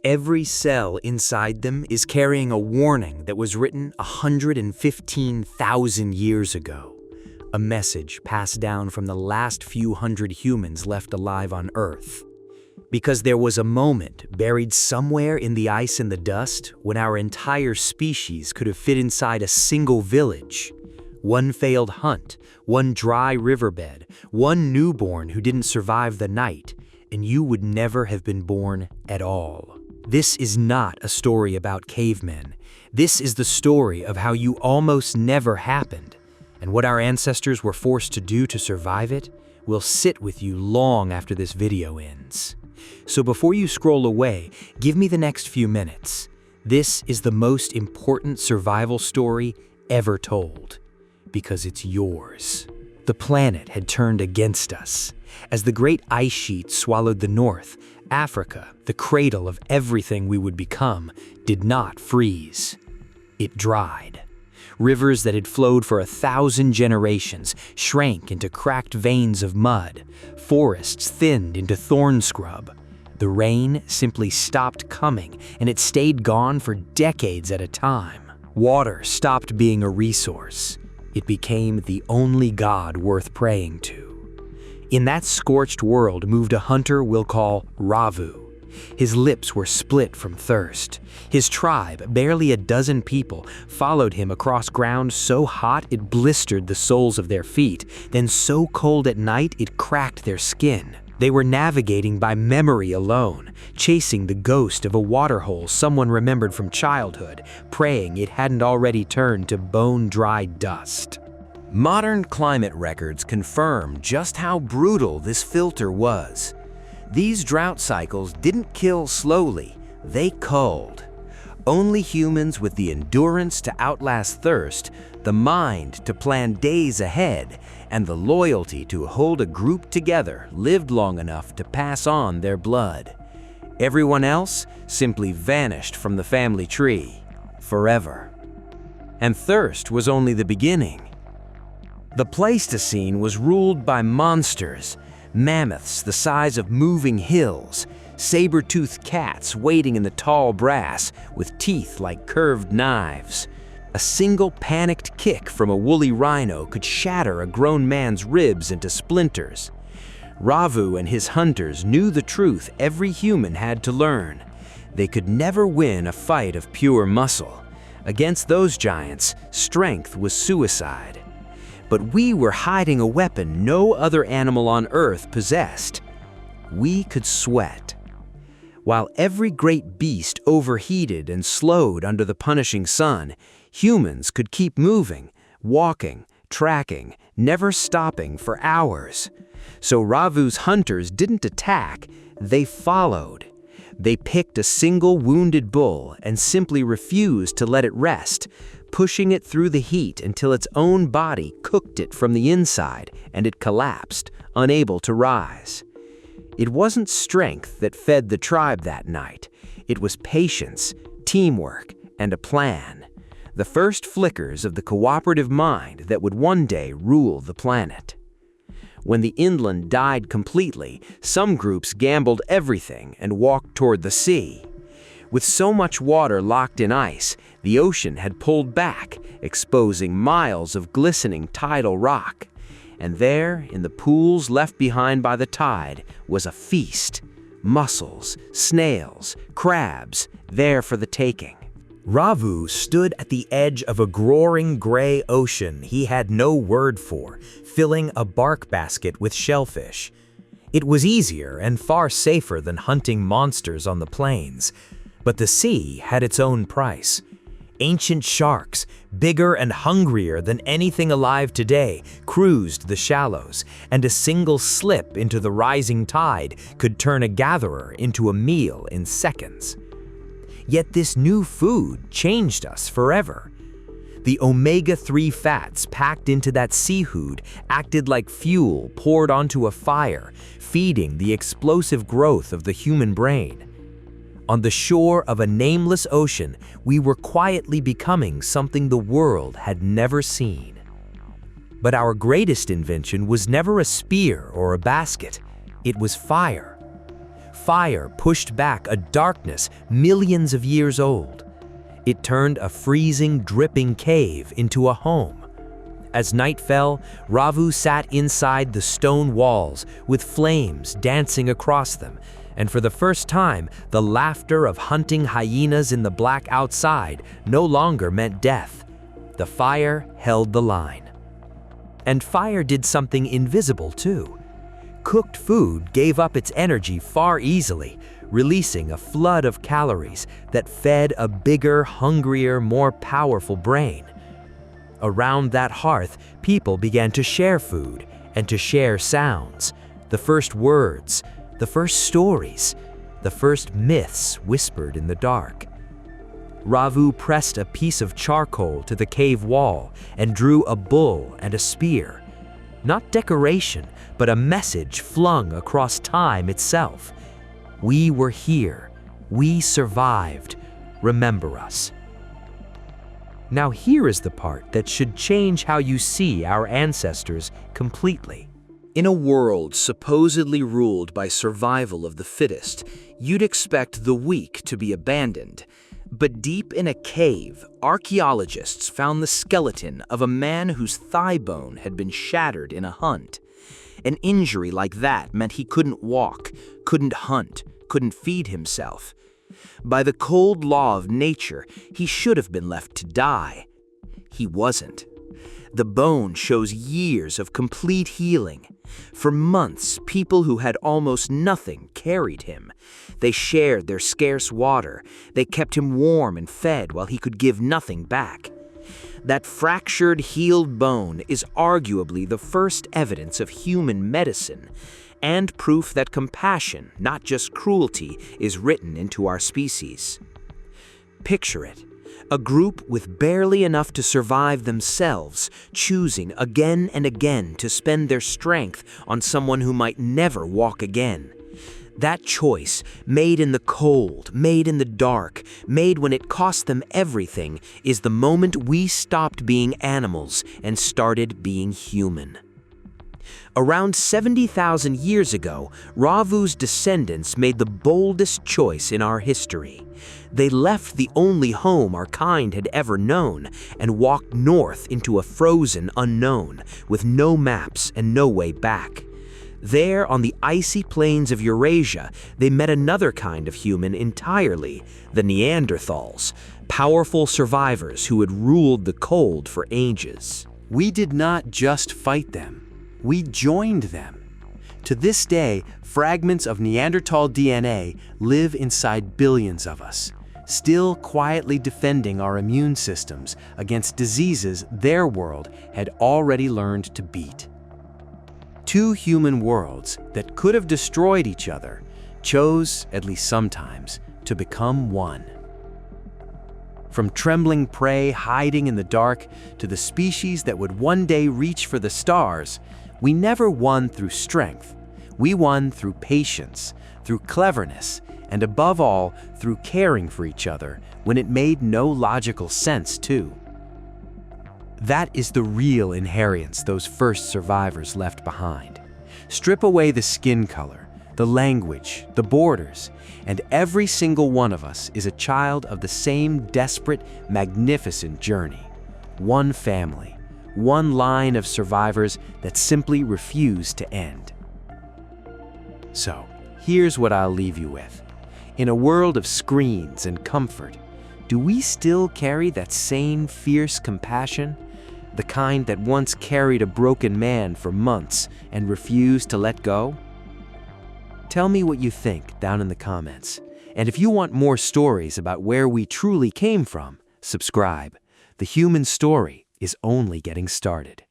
Every cell inside them is carrying a warning that was written 115,000 years ago. A message passed down from the last few hundred humans left alive on Earth. Because there was a moment buried somewhere in the ice and the dust when our entire species could have fit inside a single village. One failed hunt, one dry riverbed, one newborn who didn't survive the night, and you would never have been born at all. This is not a story about cavemen. This is the story of how you almost never happened, and what our ancestors were forced to do to survive it will sit with you long after this video ends. So before you scroll away, give me the next few minutes. This is the most important survival story ever told, because it's yours. The planet had turned against us. As the great ice sheet swallowed the North, Africa, the cradle of everything we would become, did not freeze. It dried. Rivers that had flowed for 1,000 generations shrank into cracked veins of mud. Forests thinned into thorn scrub. The rain simply stopped coming, and it stayed gone for decades at a time. Water stopped being a resource. It became the only god worth praying to. In that scorched world moved a hunter we'll call Ravu. His lips were split from thirst. His tribe, barely a dozen people, followed him across ground so hot it blistered the soles of their feet, then so cold at night it cracked their skin. They were navigating by memory alone, chasing the ghost of a waterhole someone remembered from childhood, praying it hadn't already turned to bone-dry dust. Modern climate records confirm just how brutal this filter was. These drought cycles didn't kill slowly, they culled. Only humans with the endurance to outlast thirst, the mind to plan days ahead, and the loyalty to hold a group together lived long enough to pass on their blood. Everyone else simply vanished from the family tree, forever. And thirst was only the beginning. The Pleistocene was ruled by monsters, mammoths the size of moving hills, saber-toothed cats waiting in the tall grass with teeth like curved knives. A single panicked kick from a woolly rhino could shatter a grown man's ribs into splinters. Ravu and his hunters knew the truth every human had to learn. They could never win a fight of pure muscle. Against those giants, strength was suicide. But we were hiding a weapon no other animal on Earth possessed. We could sweat. While every great beast overheated and slowed under the punishing sun, humans could keep moving, walking, tracking, never stopping for hours. So Ravu's hunters didn't attack, they followed. They picked a single wounded bull and simply refused to let it rest, pushing it through the heat until its own body cooked it from the inside and it collapsed, unable to rise. It wasn't strength that fed the tribe that night. It was patience, teamwork, and a plan. The first flickers of the cooperative mind that would one day rule the planet. When the inland died completely, some groups gambled everything and walked toward the sea. With so much water locked in ice, the ocean had pulled back, exposing miles of glistening tidal rock. And there, in the pools left behind by the tide, was a feast. Mussels, snails, crabs, there for the taking. Ravu stood at the edge of a roaring gray ocean he had no word for, filling a bark basket with shellfish. It was easier and far safer than hunting monsters on the plains. But the sea had its own price. Ancient sharks, bigger and hungrier than anything alive today, cruised the shallows, and a single slip into the rising tide could turn a gatherer into a meal in seconds. Yet this new food changed us forever. The omega-3 fats packed into that seafood acted like fuel poured onto a fire, feeding the explosive growth of the human brain. On the shore of a nameless ocean, we were quietly becoming something the world had never seen. But our greatest invention was never a spear or a basket. It was fire. fire pushed back a darkness millions of years old. It turned a freezing, dripping cave into a home. As night fell, Ravu sat inside the stone walls with flames dancing across them, and for the first time, the laughter of hunting hyenas in the black outside no longer meant death. The fire held the line. And fire did something invisible too. Cooked food gave up its energy far easily, releasing a flood of calories that fed a bigger, hungrier, more powerful brain. Around that hearth, people began to share food and to share sounds, the first words, the first stories, the first myths whispered in the dark. Ravu pressed a piece of charcoal to the cave wall and drew a bull and a spear. Not decoration, but a message flung across time itself. We were here. We survived. Remember us. Now here is the part that should change how you see our ancestors completely. In a world supposedly ruled by survival of the fittest, you'd expect the weak to be abandoned. But deep in a cave, archaeologists found the skeleton of a man whose thigh bone had been shattered in a hunt. An injury like that meant he couldn't walk, couldn't hunt, couldn't feed himself. By the cold law of nature, he should have been left to die. He wasn't. The bone shows years of complete healing. For months, people who had almost nothing carried him. They shared their scarce water. They kept him warm and fed while he could give nothing back. That fractured, healed bone is arguably the first evidence of human medicine, and proof that compassion, not just cruelty, is written into our species. Picture it. A group with barely enough to survive themselves, choosing again and again to spend their strength on someone who might never walk again. That choice, made in the cold, made in the dark, made when it cost them everything, is the moment we stopped being animals and started being human. Around 70,000 years ago, Ravu's descendants made the boldest choice in our history. They left the only home our kind had ever known and walked north into a frozen unknown with no maps and no way back. There, on the icy plains of Eurasia, they met another kind of human entirely, the Neanderthals, powerful survivors who had ruled the cold for ages. We did not just fight them. We joined them. To this day, fragments of Neanderthal DNA live inside billions of us, still quietly defending our immune systems against diseases their world had already learned to beat. Two human worlds that could have destroyed each other chose, at least sometimes, to become one. From trembling prey hiding in the dark to the species that would one day reach for the stars, we never won through strength. We won through patience, through cleverness, and above all, through caring for each other when it made no logical sense too. That is the real inheritance those first survivors left behind. Strip away the skin color, the language, the borders, and every single one of us is a child of the same desperate, magnificent journey. One family. One line of survivors that simply refuse to end. So, here's what I'll leave you with. In a world of screens and comfort, do we still carry that same fierce compassion? The kind that once carried a broken man for months and refused to let go? Tell me what you think down in the comments. And if you want more stories about where we truly came from, subscribe. The human story is only getting started.